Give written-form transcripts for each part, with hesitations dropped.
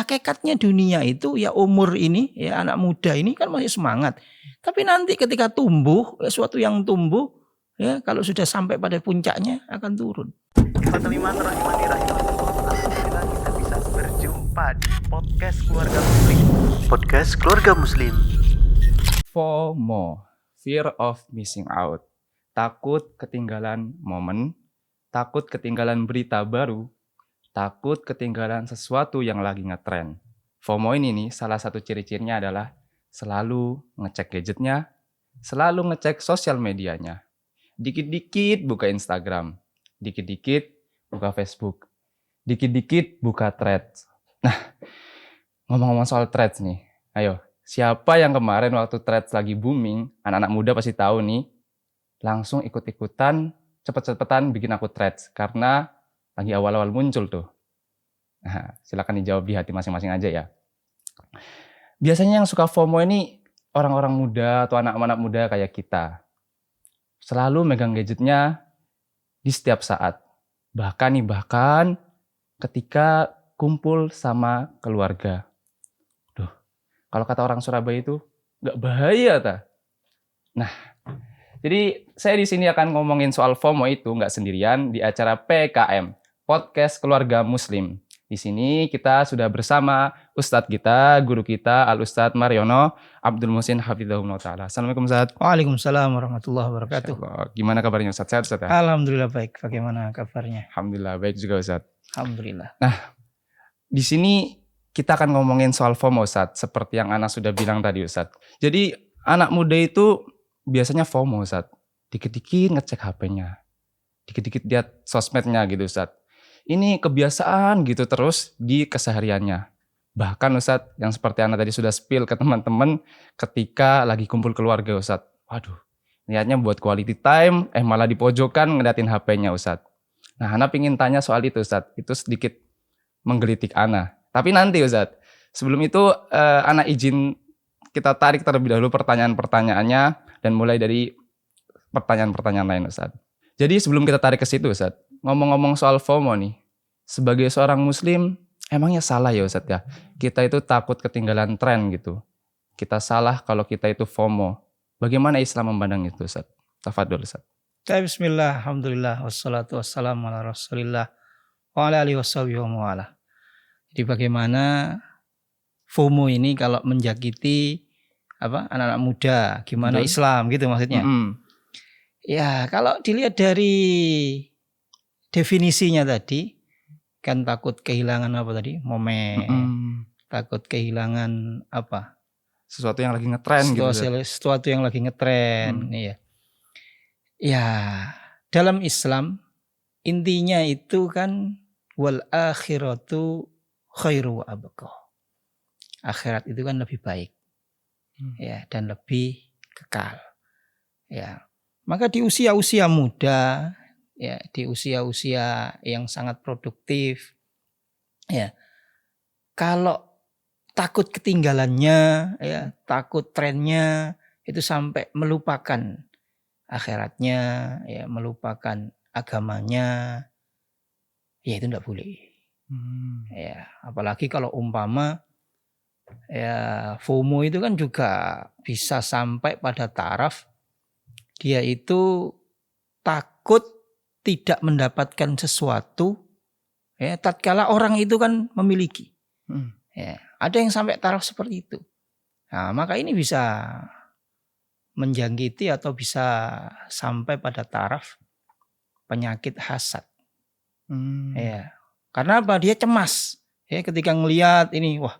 hakikatnya dunia itu ya umur ini ya anak muda ini kan masih semangat. Tapi nanti ketika tumbuh, sesuatu yang tumbuh ya kalau sudah sampai pada puncaknya akan turun. Alhamdulillah kita bisa berjumpa di podcast keluarga muslim. Podcast keluarga muslim. FOMO, fear of missing out. Takut ketinggalan momen, takut ketinggalan berita baru, takut ketinggalan sesuatu yang lagi ngetren. FOMO ini nih salah satu ciri-cirinya adalah selalu ngecek gadgetnya, selalu ngecek sosial medianya. Dikit-dikit buka Instagram, dikit-dikit buka Facebook, dikit-dikit buka Threads. Nah, ngomong-ngomong soal Threads nih, ayo, siapa yang kemarin waktu Threads lagi booming, anak-anak muda pasti tahu nih, langsung ikut-ikutan, cepet-cepetan bikin akun Threads, karena lagi awal-awal muncul tuh. Nah, silakan dijawab di hati masing-masing aja ya. Biasanya yang suka FOMO ini orang-orang muda atau anak-anak muda kayak kita. Selalu megang gadgetnya di setiap saat. Bahkan ketika kumpul sama keluarga. Duh, kalau kata orang Surabaya itu nggak bahaya ta? Nah, jadi saya di sini akan ngomongin soal FOMO itu nggak sendirian di acara PKM, Podcast Keluarga Muslim. Di sini kita sudah bersama Ustadz kita, guru kita, Al-Ustadz Mariono Abdul Muhsin Hafidhahullah Ta'ala. Assalamualaikum Ustadz. Waalaikumsalam warahmatullahi wabarakatuh. Gimana kabarnya Ustadz? Sehat Ustadz ya? Alhamdulillah baik. Bagaimana kabarnya? Alhamdulillah baik juga Ustadz. Alhamdulillah. Nah, di sini kita akan ngomongin soal FOMO Ustadz, seperti yang Ana sudah bilang tadi Ustadz. Jadi anak muda itu biasanya FOMO Ustadz. Dikit-dikit ngecek HP-nya. Dikit-dikit lihat sosmednya gitu Ustadz. Ini kebiasaan gitu terus di kesehariannya. Bahkan Ustadz, yang seperti Ana tadi sudah spill ke teman-teman ketika lagi kumpul keluarga Ustadz. Waduh, niatnya buat quality time, malah di pojokan ngeliatin HP-nya Ustadz. Nah, Ana pengen tanya soal itu Ustadz. Itu sedikit menggelitik Ana. Tapi nanti Ustadz, sebelum itu Ana izin kita tarik terlebih dahulu pertanyaan-pertanyaannya dan mulai dari pertanyaan-pertanyaan lain Ustadz. Jadi sebelum kita tarik ke situ Ustadz, ngomong-ngomong soal FOMO nih, sebagai seorang muslim, emangnya salah ya Ustadz ya? Kita itu takut ketinggalan tren gitu. Kita salah kalau kita itu FOMO. Bagaimana Islam memandang itu Ustadz? Tafadhol Ustadz. Bismillah, alhamdulillah, wassalatu wassalamu ala rasulillah wa ala alihi washabihi wa ala. Jadi bagaimana FOMO ini kalau menjakiti anak-anak muda, gimana Islam gitu maksudnya? Ya, kalau dilihat dari definisinya tadi, kan takut kehilangan momen, takut kehilangan sesuatu yang lagi ngetren gitu. Sesuatu yang lagi ngetren, iya. Ya, dalam Islam intinya itu kan wal akhiratu khairu wa abqa. Akhirat itu kan lebih baik. Ya, dan lebih kekal. Ya. Maka di usia-usia muda, ya, di usia-usia yang sangat produktif, ya, kalau takut ketinggalannya, ya, takut trennya itu sampai melupakan akhiratnya, ya, melupakan agamanya, ya itu tidak boleh. Ya, apalagi kalau umpama ya FOMO itu kan juga bisa sampai pada taraf dia itu takut tidak mendapatkan sesuatu ya tatkala orang itu kan memiliki. Ya, ada yang sampai taraf seperti itu. Nah, maka ini bisa menjangkiti atau bisa sampai pada taraf penyakit hasad. Ya. Karena apa? Dia cemas ya ketika ngelihat ini, wah,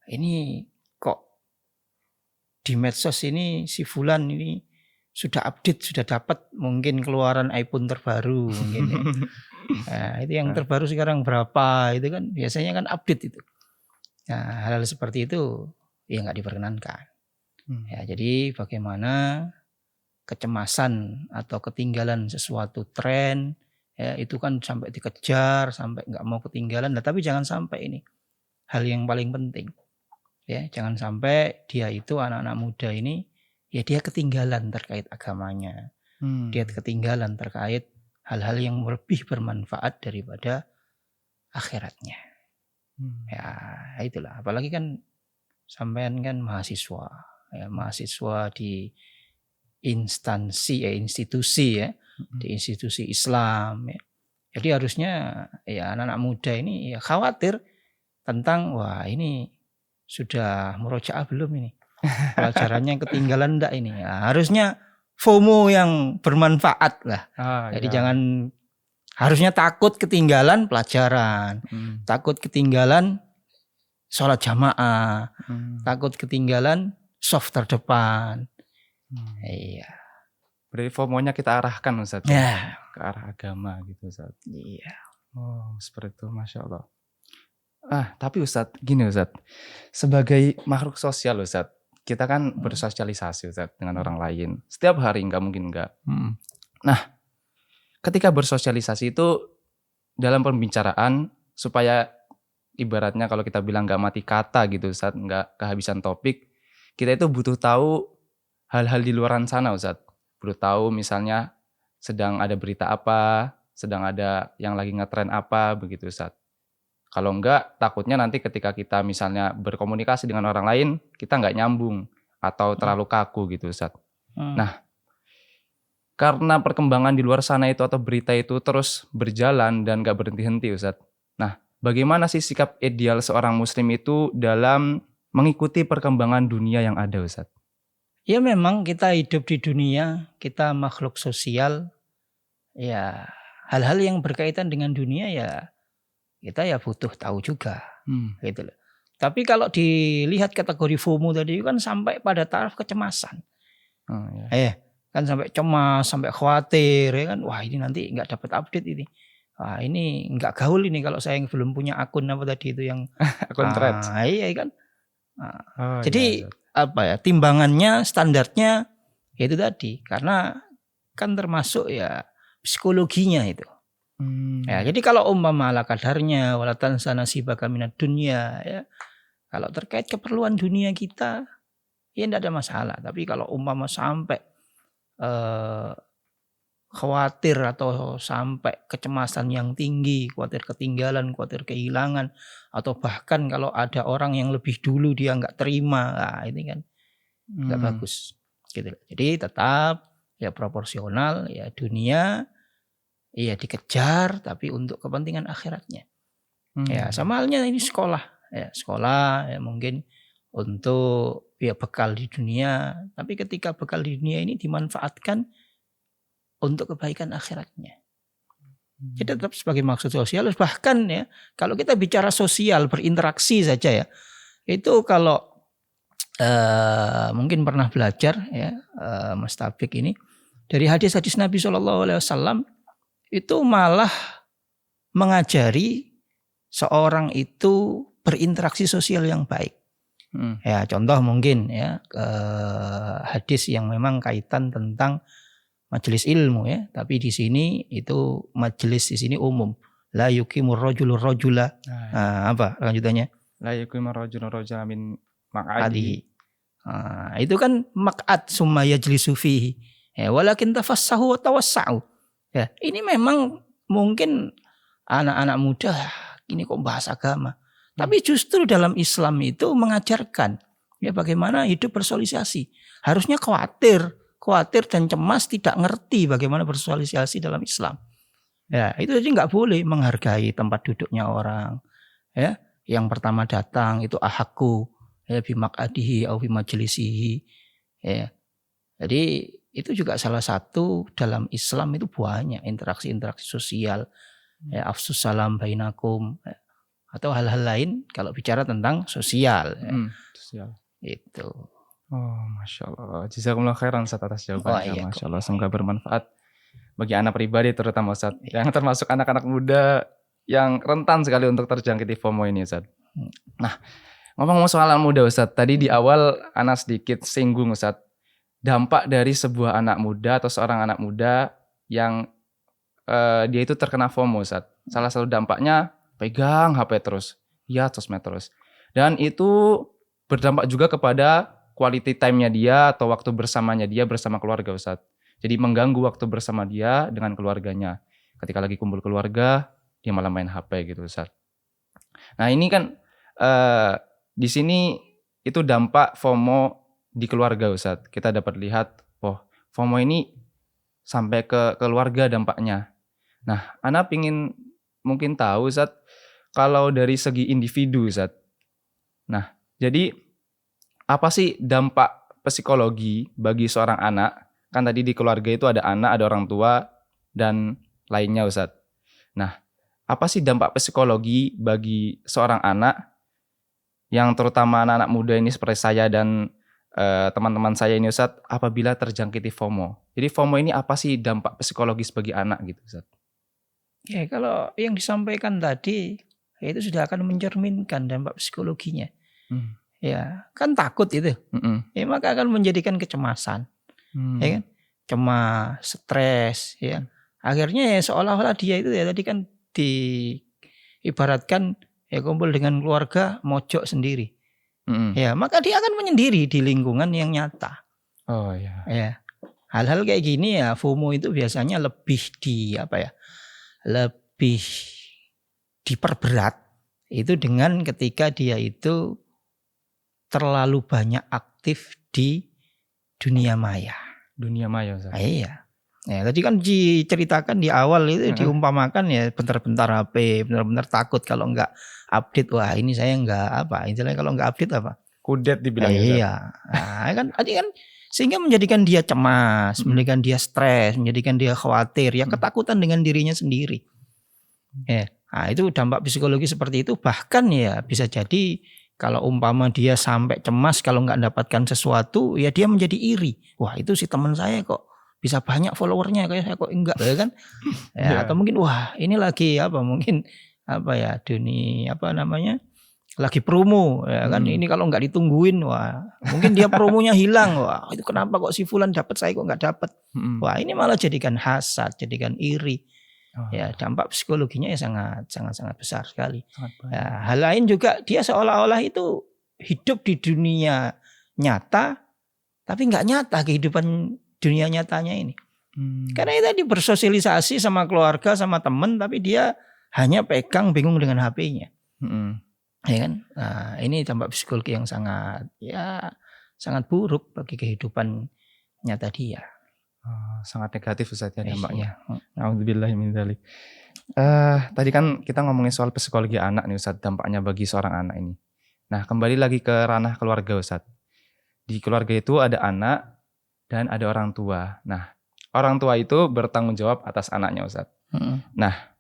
ini kok di medsos ini si fulan ini sudah update, sudah dapat mungkin keluaran iPhone terbaru mungkin ya. Nah, itu yang terbaru sekarang berapa, itu kan biasanya kan update itu. Nah, hal-hal seperti itu ya nggak diperkenankan. Ya, jadi bagaimana kecemasan atau ketinggalan sesuatu tren ya itu kan sampai dikejar, sampai nggak mau ketinggalan. Nah, tapi jangan sampai ini hal yang paling penting. Ya, jangan sampai dia itu anak-anak muda ini ya dia ketinggalan terkait agamanya. Dia ketinggalan terkait hal-hal yang lebih bermanfaat daripada akhiratnya. Ya itulah. Apalagi kan sampean kan mahasiswa, ya mahasiswa di institusi ya, di institusi Islam ya. Jadi harusnya ya anak-anak muda ini ya khawatir tentang wah ini sudah murojaah belum ini, pelajarannya ketinggalan enggak ini. Ya, harusnya FOMO yang bermanfaat lah. Jadi jangan, harusnya takut ketinggalan pelajaran, takut ketinggalan sholat jamaah, takut ketinggalan soft terdepan. Iya. Berarti FOMO-nya kita arahkan Ustaz Ya. ke arah agama gitu Ustaz. Iya. Oh seperti itu, Masya Allah. Tapi Ustaz, gini Ustaz, sebagai makhluk sosial Ustaz, kita kan bersosialisasi Ustaz dengan orang lain. Setiap hari, nggak mungkin nggak. Nah, ketika bersosialisasi itu dalam pembicaraan, supaya ibaratnya kalau kita bilang nggak mati kata gitu Ustaz, nggak kehabisan topik, kita itu butuh tahu hal-hal di luaran sana Ustaz. Butuh tahu misalnya sedang ada berita apa, sedang ada yang lagi ngetren apa, begitu Ustaz. Kalau enggak, takutnya nanti ketika kita misalnya berkomunikasi dengan orang lain, kita nggak nyambung atau terlalu kaku gitu Ustaz. Nah, karena perkembangan di luar sana itu atau berita itu terus berjalan dan nggak berhenti-henti Ustaz. Nah, bagaimana sih sikap ideal seorang muslim itu dalam mengikuti perkembangan dunia yang ada Ustaz? Ya memang kita hidup di dunia, kita makhluk sosial, ya hal-hal yang berkaitan dengan dunia ya kita ya butuh tahu juga, gitu loh. Tapi kalau dilihat kategori FOMO tadi kan sampai pada taraf kecemasan, kan sampai cemas, sampai khawatir, ya kan, wah ini nanti nggak dapat update ini, wah ini nggak gaul ini kalau saya belum punya akun apa tadi itu yang akun Threads. Iya kan. Jadi apa ya timbangannya, standarnya itu tadi, karena kan termasuk ya psikologinya itu. Ya, jadi kalau umpama ala kadarnya walatan sana sibaka minad dunya ya, kalau terkait keperluan dunia kita ya tidak ada masalah. Tapi kalau umpama sampai khawatir atau sampai kecemasan yang tinggi, khawatir ketinggalan, khawatir kehilangan, atau bahkan kalau ada orang yang lebih dulu dia nggak terima, nah ini kan nggak bagus gitu. Jadi tetap ya proporsional, ya dunia iya dikejar tapi untuk kepentingan akhiratnya. Ya sama halnya ini sekolah ya mungkin untuk ya bekal di dunia, tapi ketika bekal di dunia ini dimanfaatkan untuk kebaikan akhiratnya. Jadi tetap sebagai maksud sosial, bahkan ya kalau kita bicara sosial berinteraksi saja ya, itu kalau mungkin pernah belajar ya Mas Taufik ini dari hadis-hadis Nabi SAW itu malah mengajari seorang itu berinteraksi sosial yang baik. Ya contoh mungkin ya hadis yang memang kaitan tentang majelis ilmu ya, tapi di sini itu majelis di sini umum. La yuqimur rajulur rajula. Apa lanjutannya? La yuqimur rajulur rajula min maq'adihi. Itu kan maq'ad summa yajlisu fihi. Ya walakin tafassahu wa tawassa'u. Ya, ini memang mungkin anak-anak muda ini kok bahas agama. Tapi justru dalam Islam itu mengajarkan ya bagaimana hidup bersosialisasi. Harusnya khawatir dan cemas tidak ngerti bagaimana bersosialisasi dalam Islam. Ya, itu jadi nggak boleh menghargai tempat duduknya orang. Ya, yang pertama datang itu ahakku ya bimaq'adihi au bimajlisihi. Ya. Jadi itu juga salah satu dalam Islam itu banyak interaksi-interaksi sosial, ya, afsus salam bainakum, ya, atau hal-hal lain kalau bicara tentang sosial. Ya. Sosial. Itu. Oh, Masya Allah. Jazakumullah khairan Ustaz atas jawabannya. Iya, Masya Allah. Semoga bermanfaat bagi anak pribadi terutama Ustaz, yang termasuk anak-anak muda yang rentan sekali untuk terjangkiti FOMO ini Ustaz. Nah, ngomong-ngomong soal anak muda Ustaz, tadi di awal Ana sedikit singgung Ustaz. Dampak dari sebuah anak muda atau seorang anak muda yang dia itu terkena FOMO Ustaz. Salah satu dampaknya pegang HP terus, ya sosmed terus. Dan itu berdampak juga kepada quality time-nya dia atau waktu bersamanya dia bersama keluarga Ustaz. Jadi mengganggu waktu bersama dia dengan keluarganya. Ketika lagi kumpul keluarga, dia malah main HP gitu Ustaz. Nah ini kan di sini itu dampak FOMO di keluarga Ustadz. Kita dapat lihat, FOMO ini sampai ke keluarga dampaknya. Nah, Ana pingin mungkin tahu Ustadz, kalau dari segi individu Ustadz. Nah, jadi apa sih dampak psikologi bagi seorang anak? Kan tadi di keluarga itu ada anak, ada orang tua, dan lainnya Ustadz. Nah, apa sih dampak psikologi bagi seorang anak yang terutama anak-anak muda ini seperti saya dan teman-teman saya ini Ustadz, apabila terjangkiti FOMO. Jadi FOMO ini apa sih dampak psikologis bagi anak gitu Ustadz? Ya kalau yang disampaikan tadi itu sudah akan mencerminkan dampak psikologinya. Ya kan takut itu. Ya maka akan menjadikan kecemasan. Ya kan? Cemas, stres ya. Akhirnya ya seolah-olah dia itu ya tadi kan diibaratkan ya kumpul dengan keluarga mojok sendiri. Ya, maka dia akan menyendiri di lingkungan yang nyata. Oh ya. Ya. Hal-hal kayak gini ya FOMO itu biasanya lebih lebih diperberat itu dengan ketika dia itu terlalu banyak aktif di dunia maya. Dunia maya Ustadz. Iya. Ya, tadi kan diceritakan di awal itu diumpamakan ya bentar-bentar HP, benar-benar takut kalau enggak update. Wah ini saya enggak apa, istilahnya kalau enggak update apa? Kudet dibilang. Iya. Nah, kan tadi kan sehingga menjadikan dia cemas, menjadikan dia stres, menjadikan dia khawatir, ya ketakutan dengan dirinya sendiri. Ya. Nah, itu dampak psikologi seperti itu bahkan ya bisa jadi kalau umpama dia sampai cemas kalau enggak mendapatkan sesuatu, ya dia menjadi iri. Wah, itu si teman saya kok bisa banyak followernya kayak saya kok enggak ya kan ya, atau mungkin wah ini lagi mungkin dunia lagi promo ya kan ini kalau enggak ditungguin wah mungkin dia promonya hilang wah itu kenapa kok si fulan dapat saya kok enggak dapat wah ini malah jadikan hasad jadikan iri ya dampak psikologinya ya sangat besar sekali ya, hal lain juga dia seolah-olah itu hidup di dunia nyata tapi enggak nyata kehidupan dunia nyatanya ini. Karena itu tadi bersosialisasi sama keluarga, sama teman, tapi dia hanya pegang bingung dengan HP-nya. Ya kan? Nah, ini dampak psikologi yang sangat buruk bagi kehidupan nyata dia. Sangat negatif Ustaz ya dampaknya. Iya. Alhamdulillah min dzalik. Tadi kan kita ngomongin soal psikologi anak nih Ustaz, dampaknya bagi seorang anak ini. Nah, kembali lagi ke ranah keluarga Ustaz. Di keluarga itu ada anak dan ada orang tua. Nah, orang tua itu bertanggung jawab atas anaknya Ustadz. Nah,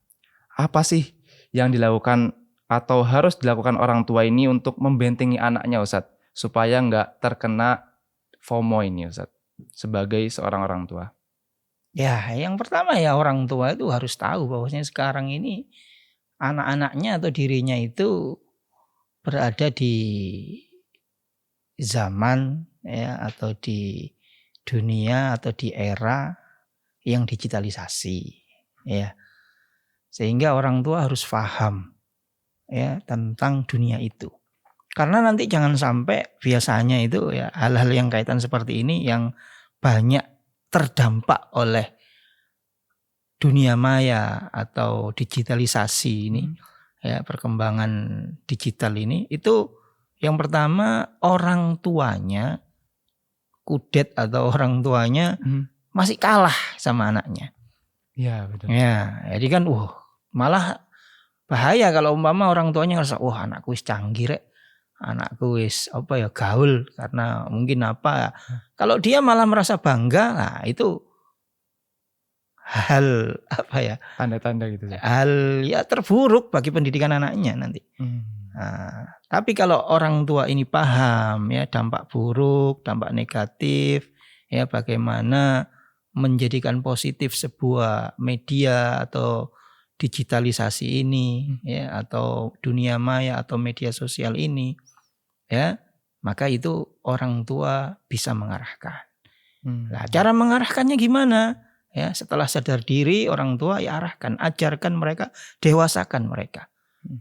apa sih yang dilakukan atau harus dilakukan orang tua ini untuk membentengi anaknya Ustadz? Supaya nggak terkena FOMO ini Ustadz. Sebagai seorang orang tua. Ya, yang pertama ya orang tua itu harus tahu bahwasanya sekarang ini anak-anaknya atau dirinya itu berada di zaman ya atau di dunia atau di era yang digitalisasi ya. Sehingga orang tua harus paham ya tentang dunia itu. Karena nanti jangan sampai biasanya itu ya hal-hal yang kaitan seperti ini yang banyak terdampak oleh dunia maya atau digitalisasi ini ya perkembangan digital ini itu yang pertama orang tuanya kudet atau orang tuanya masih kalah sama anaknya. Iya betul. Ya, jadi kan malah bahaya kalau umpama orang tuanya ngerasa anakku wis canggih rek. Anakku wis gaul karena mungkin kalau dia malah merasa bangga, nah itu hal tanda-tanda gitu ya. Hal ya terburuk bagi pendidikan anaknya nanti. Nah, tapi kalau orang tua ini paham ya dampak buruk, dampak negatif, ya bagaimana menjadikan positif sebuah media atau digitalisasi ini ya atau dunia maya atau media sosial ini ya, maka itu orang tua bisa mengarahkan. Nah, cara mengarahkannya gimana? Ya, setelah sadar diri orang tua ya arahkan, ajarkan mereka, dewasakan mereka.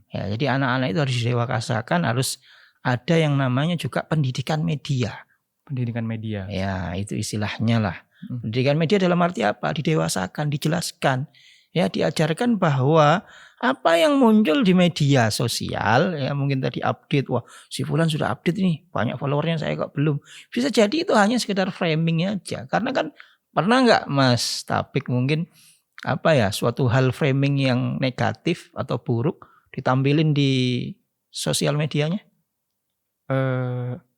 Ya, jadi anak-anak itu harus didewasakan, harus ada yang namanya juga pendidikan media. Pendidikan media. Ya, itu istilahnya lah. Pendidikan media dalam arti apa? Didewasakan, dijelaskan. Ya, diajarkan bahwa apa yang muncul di media sosial ya, mungkin tadi update, wah si fulan sudah update nih, banyak followernya, saya kok belum. Bisa jadi itu hanya sekedar framing aja. Karena kan pernah nggak Mas Tapik mungkin suatu hal framing yang negatif atau buruk ditampilin di sosial medianya?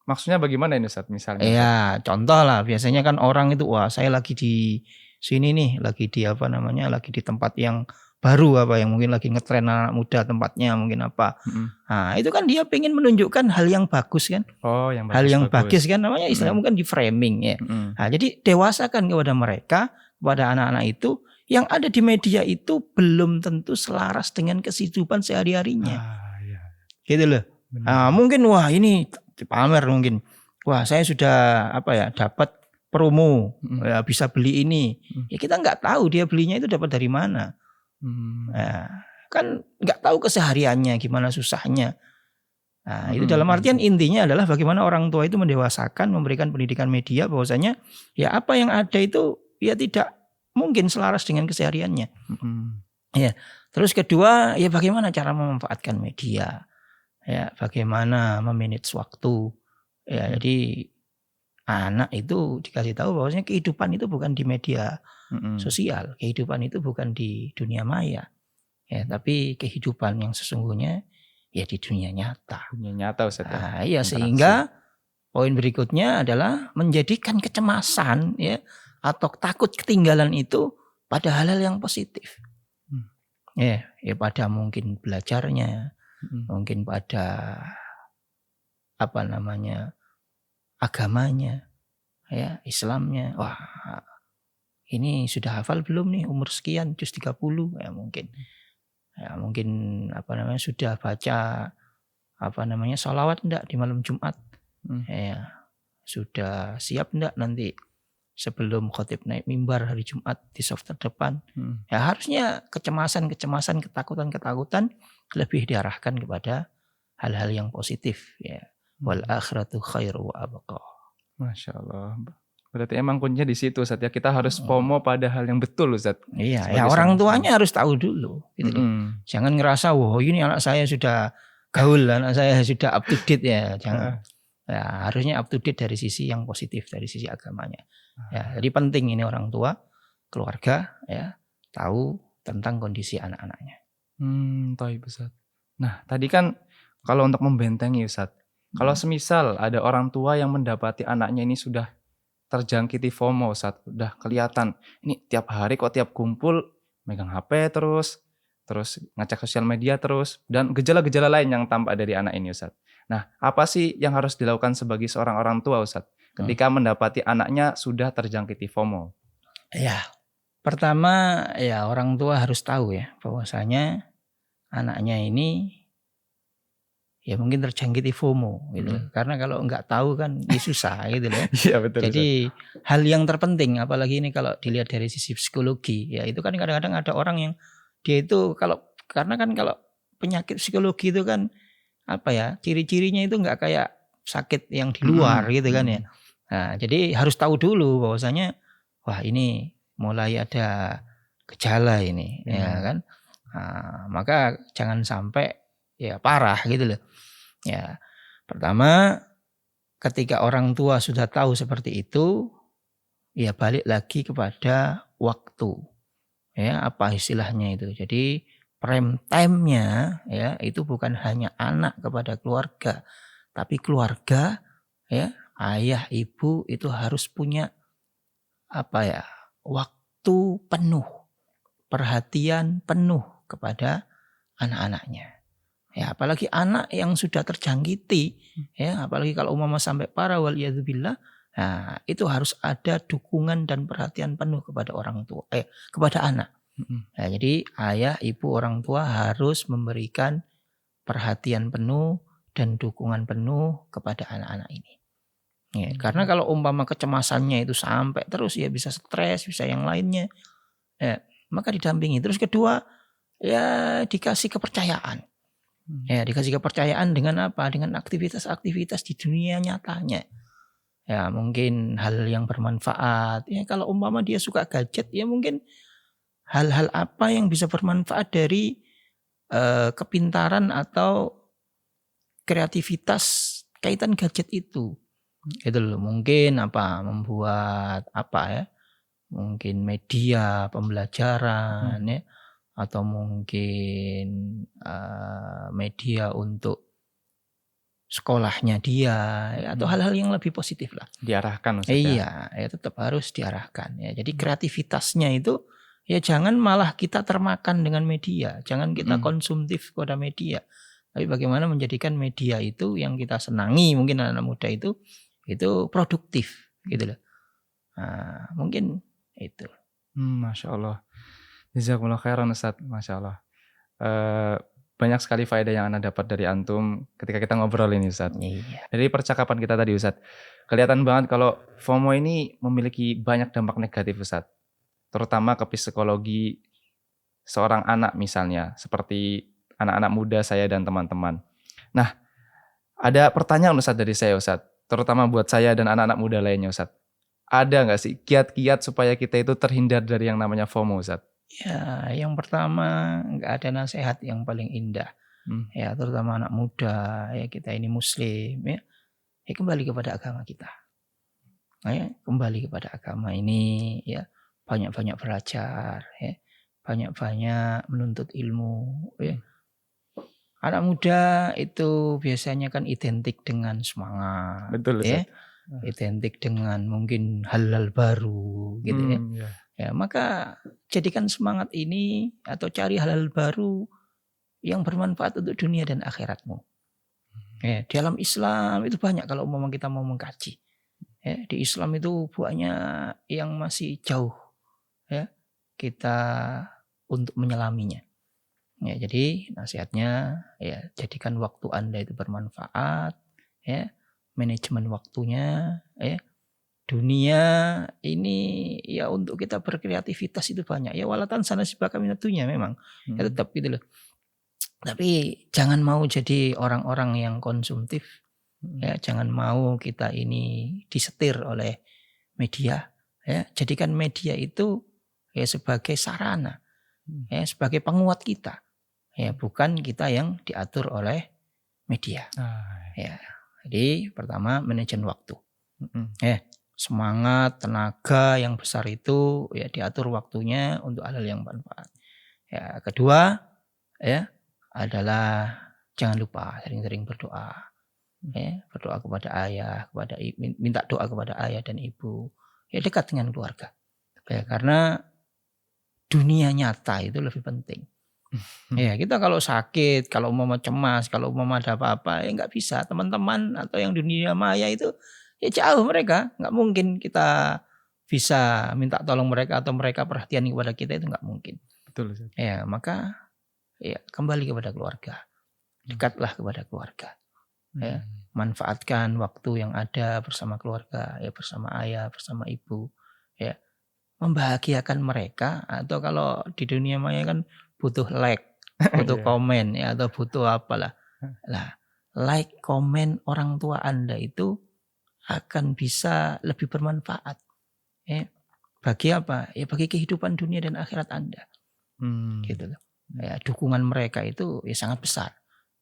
Maksudnya bagaimana ini Ustaz misalnya? Ustaz? Ya contoh lah, biasanya kan orang itu, wah saya lagi di sini nih, lagi di lagi di tempat yang baru, yang mungkin lagi ngetren anak muda, tempatnya mungkin apa. Nah itu kan dia pengen menunjukkan hal yang bagus kan. Oh, yang hal yang bagus. bagus kan, namanya istilah mungkin di framing ya. Nah jadi dewasakan kepada mereka, kepada anak-anak itu, yang ada di media itu belum tentu selaras dengan kehidupan sehari-harinya. Iya. Gitu loh. Nah, mungkin wah ini pamer mungkin. Wah, saya sudah dapat promo, ya, bisa beli ini. Ya kita nggak tahu dia belinya itu dapat dari mana. Nah, kan nggak tahu kesehariannya gimana susahnya. Nah, itu dalam artian intinya adalah bagaimana orang tua itu mendewasakan, memberikan pendidikan media bahwasanya ya apa yang ada itu ya tidak mungkin selaras dengan kesehariannya. Ya, terus kedua ya bagaimana cara memanfaatkan media. Ya, bagaimana memanage waktu. Ya, jadi anak itu dikasih tahu bahwasanya kehidupan itu bukan di media sosial, kehidupan itu bukan di dunia maya. Ya, tapi kehidupan yang sesungguhnya ya di dunia nyata. Dunia nyata Ustaz. Nah, iya, sehingga poin berikutnya adalah menjadikan kecemasan ya atau takut ketinggalan itu pada hal-hal yang positif. Ya pada mungkin belajarnya, mungkin pada agamanya, ya Islamnya. Wah, ini sudah hafal belum nih umur sekian, juz 30 ya mungkin. Ya mungkin sudah baca sholawat enggak di malam Jumat. Ya, sudah siap enggak nanti sebelum khotib naik mimbar hari Jumat di soft terdepan. Ya harusnya kecemasan, ketakutan lebih diarahkan kepada hal-hal yang positif ya. Wal akhiratu khairu wa abqa. Masya Allah. Berarti emang kuncinya di situ Ustaz ya. Kita harus FOMO pada hal yang betul Ustaz. Iya, ya orang tuanya harus tahu dulu gitu. Jangan ngerasa wah ini anak saya sudah gaul, anak saya sudah up to date ya. Jangan. Ya, harusnya up to date dari sisi yang positif, dari sisi agamanya. Ya, jadi penting ini orang tua, keluarga ya, tahu tentang kondisi anak-anaknya. Tahu Ustaz. Nah, tadi kan kalau untuk membentengi Ustaz, kalau semisal ada orang tua yang mendapati anaknya ini sudah terjangkiti FOMO Ustaz, udah kelihatan ini tiap hari kok tiap kumpul megang HP terus ngecek sosial media terus, dan gejala-gejala lain yang tampak dari anak ini Ustaz. Nah, apa sih yang harus dilakukan sebagai seorang orang tua Ustaz ketika mendapati anaknya sudah terjangkiti FOMO? Ya, pertama ya orang tua harus tahu ya bahwasanya anaknya ini ya mungkin terjangkiti FOMO gitu. Karena kalau nggak tahu kan ya susah gitu loh. Iya betul. Jadi hal yang terpenting apalagi ini kalau dilihat dari sisi psikologi ya itu kan kadang-kadang ada orang yang dia itu karena kalau penyakit psikologi itu kan ciri-cirinya itu nggak kayak sakit yang di luar gitu kan ya. Nah, jadi harus tahu dulu bahwasanya wah ini mulai ada gejala ini ya kan. Nah, maka jangan sampai ya parah gitu loh. Ya, pertama ketika orang tua sudah tahu seperti itu, ya balik lagi kepada waktu. Ya, apa istilahnya itu? Jadi prime time-nya ya itu bukan hanya anak kepada keluarga, tapi keluarga ya, ayah, ibu itu harus punya waktu penuh, perhatian penuh kepada anak-anaknya. Ya, apalagi anak yang sudah terjangkiti, ya, apalagi kalau umpama sampai parah waliyadzubillah, nah, itu harus ada dukungan dan perhatian penuh kepada orang tua, kepada anak. Nah, jadi ayah, ibu, orang tua harus memberikan perhatian penuh dan dukungan penuh kepada anak-anak ini. Ya, karena kalau umpama kecemasannya itu sampai terus ya bisa stres, bisa yang lainnya, ya, maka didampingi. Terus kedua, ya dikasih kepercayaan. Ya, dikasih kepercayaan dengan apa? Dengan aktivitas-aktivitas di dunia nyatanya. Ya, mungkin hal yang bermanfaat. Ya, kalau umpama dia suka gadget, ya mungkin hal-hal apa yang bisa bermanfaat dari kepintaran atau kreativitas kaitan gadget itu. Itu loh, mungkin membuat mungkin media pembelajaran ya, atau mungkin media untuk sekolahnya dia ya, atau hal-hal yang lebih positif lah. Diarahkan maksudnya. Iya, ya tetap harus diarahkan ya. Jadi kreativitasnya itu ya jangan malah kita termakan dengan media, jangan kita konsumtif kepada media. Tapi bagaimana menjadikan media itu yang kita senangi, mungkin anak muda itu produktif gitu loh. Nah, mungkin itu. Masya Allah. Jazakumullah khairan Ustaz. Masya Allah. Banyak sekali faedah yang Anda dapat dari antum ketika kita ngobrol ini Ustaz. Iya. Dari percakapan kita tadi Ustaz, kelihatan banget kalau FOMO ini memiliki banyak dampak negatif Ustaz. Terutama ke psikologi seorang anak misalnya, seperti anak-anak muda saya dan teman-teman. Nah, ada pertanyaan Ustaz dari saya Ustaz, terutama buat saya dan anak-anak muda lainnya Ustaz. Ada nggak sih kiat-kiat supaya kita itu terhindar dari yang namanya FOMO Ustaz? Ya, yang pertama nggak ada nasihat yang paling indah. Ya, terutama anak muda, ya kita ini muslim ya. Ya kembali kepada agama kita. Ya, kembali kepada agama ini ya, banyak-banyak belajar ya. Banyak-banyak menuntut ilmu ya. Anak muda itu biasanya kan identik dengan semangat. Betul ya. Ustaz. Identik dengan mungkin hal-hal baru gitu ya. Ya, maka jadikan semangat ini atau cari hal-hal baru yang bermanfaat untuk dunia dan akhiratmu. Ya, dalam Islam itu banyak kalau memang kita mau mengkaji. Ya, di Islam itu banyak yang masih jauh ya kita untuk menyelaminya. Ya, jadi nasihatnya ya jadikan waktu Anda itu bermanfaat ya, manajemen waktunya ya. Dunia ini ya untuk kita berkreativitas itu banyak ya, walatan sana sibaka minatunya memang ya tetap gitu loh. Tapi jangan mau jadi orang-orang yang konsumtif ya, jangan mau kita ini disetir oleh media ya. Jadikan media itu ya sebagai sarana ya, sebagai penguat kita ya, bukan kita yang diatur oleh media. Ya, jadi pertama manajemen waktu ya. Semangat, tenaga yang besar itu ya diatur waktunya untuk hal-hal yang bermanfaat. Ya, kedua ya adalah jangan lupa sering-sering berdoa. Ya, berdoa kepada ayah, minta doa kepada ayah dan ibu. Ya dekat dengan keluarga. Ya, karena dunia nyata itu lebih penting. Ya, kita kalau sakit, kalau mau cemas, kalau mau ada apa-apa ya nggak bisa. Teman-teman atau yang dunia maya itu ya jauh mereka, nggak mungkin kita bisa minta tolong mereka atau mereka perhatian kepada kita, itu nggak mungkin. Betul. Ya, maka ya kembali kepada keluarga, dekatlah kepada keluarga. Ya, manfaatkan waktu yang ada bersama keluarga, ya bersama ayah, bersama ibu, ya membahagiakan mereka. Atau kalau di dunia maya kan butuh like, butuh komen, ya atau butuh apalah. Lah, like, komen orang tua Anda itu akan bisa lebih bermanfaat ya, bagi apa ya, bagi kehidupan dunia dan akhirat Anda gitu loh ya. Dukungan mereka itu ya sangat besar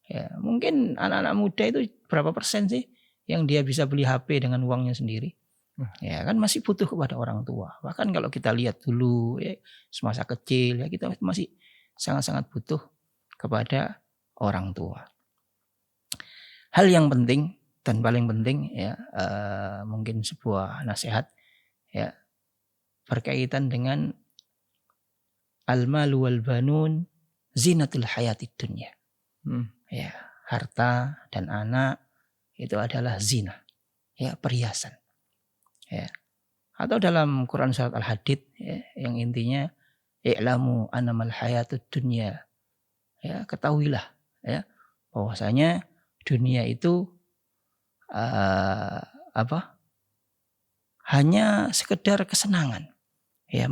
ya. Mungkin anak-anak muda itu berapa persen sih yang dia bisa beli HP dengan uangnya sendiri ya, kan masih butuh kepada orang tua. Bahkan kalau kita lihat dulu ya, semasa kecil ya, kita masih sangat-sangat butuh kepada orang tua. Hal yang penting dan paling penting ya, mungkin sebuah nasihat ya berkaitan dengan al-malu wal banun zinatul hayatid dunya. Ya, harta dan anak itu adalah zina, ya perhiasan. Ya. Atau dalam Quran surat Al-Hadid ya, yang intinya i'lamu annamal hayatud dunya. Ya, ketahuilah ya bahwasanya dunia itu hanya sekedar kesenangan ya,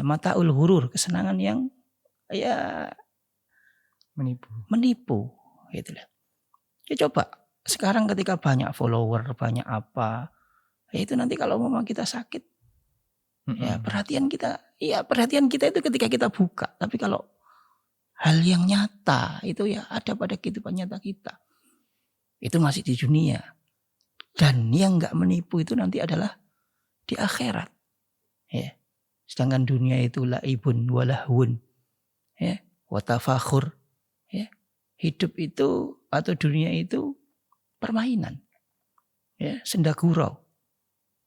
mataul hurur, kesenangan yang ya menipu gitu lah. Ya coba sekarang ketika banyak follower, banyak apa ya, itu nanti kalau memang kita sakit ya perhatian kita itu ketika kita buka. Tapi kalau hal yang nyata itu ya ada pada kehidupan nyata kita. Itu masih di dunia. Dan yang nggak menipu itu nanti adalah di akhirat. Ya. Sedangkan dunia itu laibun walahun. Ya, watafakhur. Ya. Hidup itu atau dunia itu permainan. Ya, senda gurau.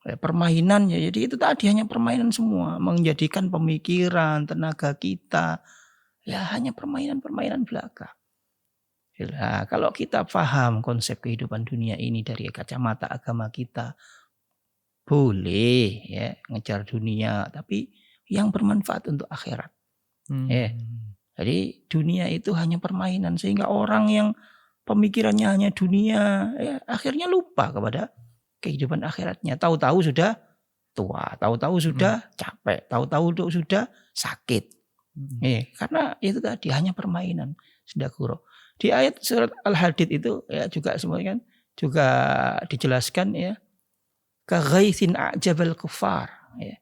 Ya, permainan ya, jadi itu tadi hanya permainan semua, menjadikan pemikiran, tenaga kita ya hanya permainan-permainan belaka. Nah, kalau kita paham konsep kehidupan dunia ini dari kacamata agama kita, boleh ya ngejar dunia, tapi yang bermanfaat untuk akhirat. Ya. Jadi dunia itu hanya permainan, sehingga orang yang pemikirannya hanya dunia, ya, akhirnya lupa kepada kehidupan akhiratnya. Tahu-tahu sudah tua, tahu-tahu sudah capek, tahu-tahu sudah sakit. Karena itu tadi hanya permainan, sedakuro. Di ayat surat Al-Hadid itu ya juga semuanya kan juga dijelaskan ya, kaghaitsin a'jabal kufar, ya.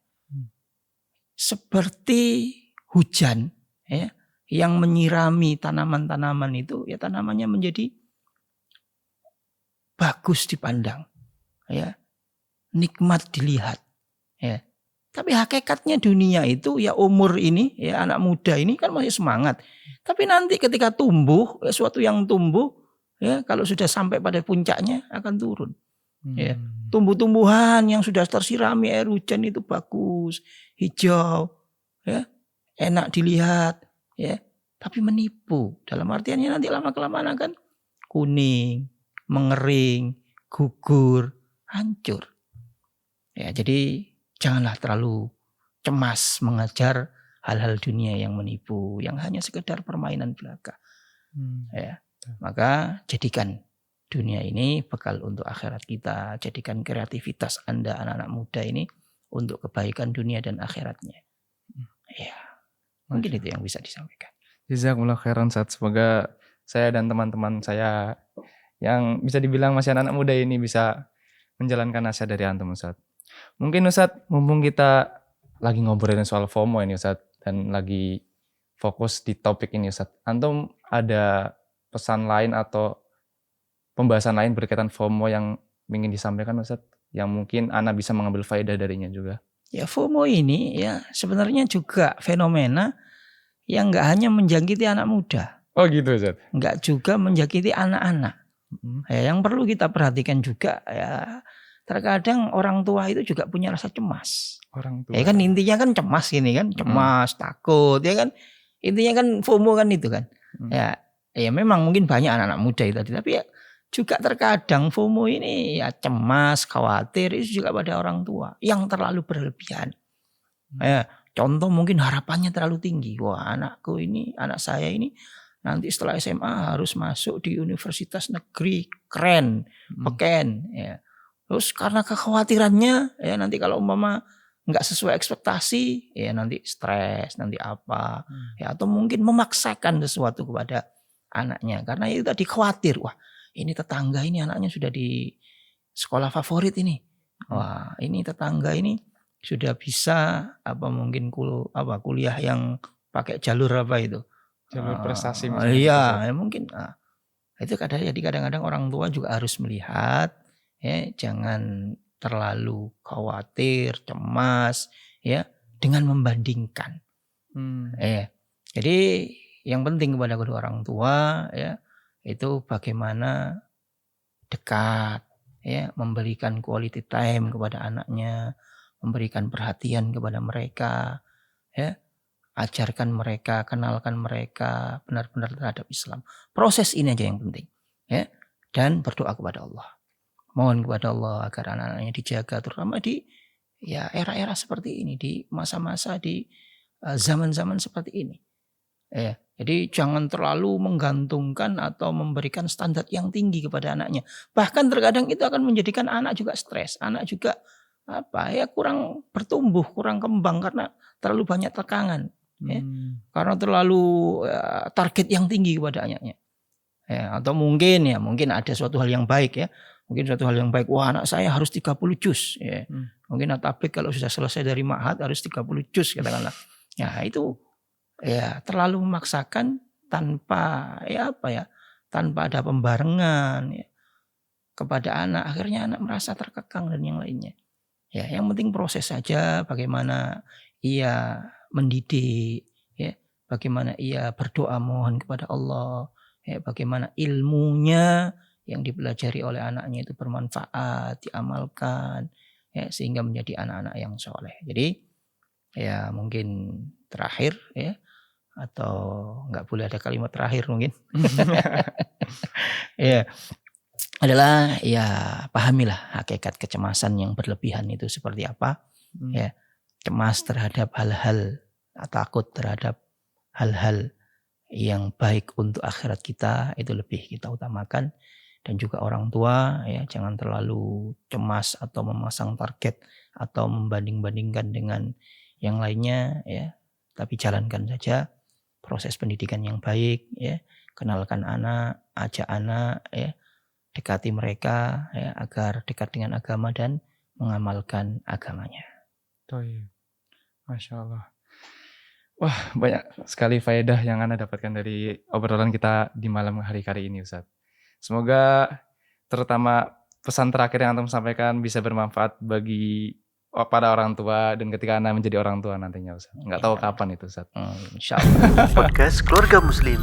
Seperti hujan ya yang menyirami tanaman-tanaman itu, ya tanamannya menjadi bagus dipandang, ya nikmat dilihat, ya. Tapi hakikatnya dunia itu ya umur ini ya anak muda ini kan masih semangat. Tapi nanti ketika tumbuh, ya, suatu yang tumbuh ya kalau sudah sampai pada puncaknya akan turun. Ya, tumbuh-tumbuhan yang sudah tersirami air hujan itu bagus, hijau, ya, enak dilihat, ya. Tapi menipu. Dalam artiannya nanti lama-kelamaan akan kuning, mengering, gugur, hancur. Ya, jadi janganlah terlalu cemas mengejar hal-hal dunia yang menipu, yang hanya sekedar permainan belaka. Ya, maka jadikan dunia ini bekal untuk akhirat kita. Jadikan kreativitas Anda anak-anak muda ini untuk kebaikan dunia dan akhiratnya. Ya, mungkin itu yang bisa disampaikan. Jazakumullah khairan Ustaz. Semoga saya dan teman-teman saya yang bisa dibilang masih anak-anak muda ini bisa menjalankan nasihat dari antum Ustaz. Mungkin Ustaz, mumpung kita lagi ngobrolin soal FOMO ini Ustaz, dan lagi fokus di topik ini Ustaz, antum ada pesan lain atau pembahasan lain berkaitan FOMO yang ingin disampaikan Ustaz, yang mungkin Ana bisa mengambil faedah darinya juga? Ya, FOMO ini ya sebenarnya juga fenomena yang nggak hanya menjangkiti anak muda. Oh gitu Ustaz? Nggak juga menjangkiti anak-anak. Ya, yang perlu kita perhatikan juga ya, terkadang orang tua itu juga punya rasa cemas. Orang tua. Ya kan intinya kan cemas ini kan, cemas, takut, ya kan. Intinya kan FOMO kan itu kan. Ya memang mungkin banyak anak-anak muda itu tadi, tapi ya juga terkadang FOMO ini ya cemas, khawatir itu juga pada orang tua yang terlalu berlebihan. Ya, contoh mungkin harapannya terlalu tinggi. Wah, anakku ini, anak saya ini nanti setelah SMA harus masuk di universitas negeri keren, beken, ya. Terus karena kekhawatirannya ya nanti kalau umpama nggak sesuai ekspektasi ya nanti stres, nanti apa, ya atau mungkin memaksakan sesuatu kepada anaknya karena itu tadi khawatir, wah ini tetangga ini anaknya sudah di sekolah favorit ini, wah ini tetangga ini sudah bisa apa mungkin kuliah yang pakai jalur apa itu, jalur prestasi misalnya. Iya ya mungkin itu kadang-kadang orang tua juga harus melihat. Ya, jangan terlalu khawatir, cemas, ya, dengan membandingkan. Jadi yang penting kepada kedua orang tua, ya, itu bagaimana dekat, ya, memberikan quality time kepada anaknya, memberikan perhatian kepada mereka, ya, ajarkan mereka, kenalkan mereka benar-benar terhadap Islam. Proses ini aja yang penting, ya, dan berdoa kepada Allah. Mohon kepada Allah agar anak-anaknya dijaga terutama di ya era-era seperti ini, di masa-masa di zaman-zaman seperti ini. Ya, jadi jangan terlalu menggantungkan atau memberikan standar yang tinggi kepada anaknya. Bahkan terkadang itu akan menjadikan anak juga stres, anak juga kurang bertumbuh, kurang kembang karena terlalu banyak tekanan, ya. Karena terlalu target yang tinggi kepada anaknya. Ya, atau mungkin ada suatu hal yang baik ya. Mungkin suatu hal yang baik, wah anak saya harus 30 juz. Ya. Mungkin tablik kalau sudah selesai dari ma'had harus 30 juz katakanlah. Ya itu ya terlalu memaksakan tanpa tanpa ada pembarengan ya, kepada anak, akhirnya anak merasa terkekang dan yang lainnya. Ya, yang penting proses saja, bagaimana ia mendidik, ya, bagaimana ia berdoa mohon kepada Allah, ya, bagaimana ilmunya yang dipelajari oleh anaknya itu bermanfaat, diamalkan, ya, sehingga menjadi anak-anak yang soleh. Jadi ya mungkin terakhir ya, atau nggak boleh ada kalimat terakhir mungkin. Ya, adalah ya pahamilah hakikat kecemasan yang berlebihan itu seperti apa. Ya, cemas terhadap hal-hal, takut terhadap hal-hal yang baik untuk akhirat kita itu lebih kita utamakan. Dan juga orang tua ya jangan terlalu cemas atau memasang target atau membanding-bandingkan dengan yang lainnya ya, tapi jalankan saja proses pendidikan yang baik ya, kenalkan anak, ajak anak ya, dekati mereka ya, agar dekat dengan agama dan mengamalkan agamanya. Masya Allah. Wah, banyak sekali faedah yang Anda dapatkan dari obrolan kita di malam hari kali ini, Ustaz. Semoga terutama pesan terakhir yang Antum sampaikan bisa bermanfaat bagi para orang tua dan ketika Anda menjadi orang tua nantinya, Ustaz. Nggak tahu kapan itu, Ustaz. Insyaallah. Podcast Keluarga Muslim.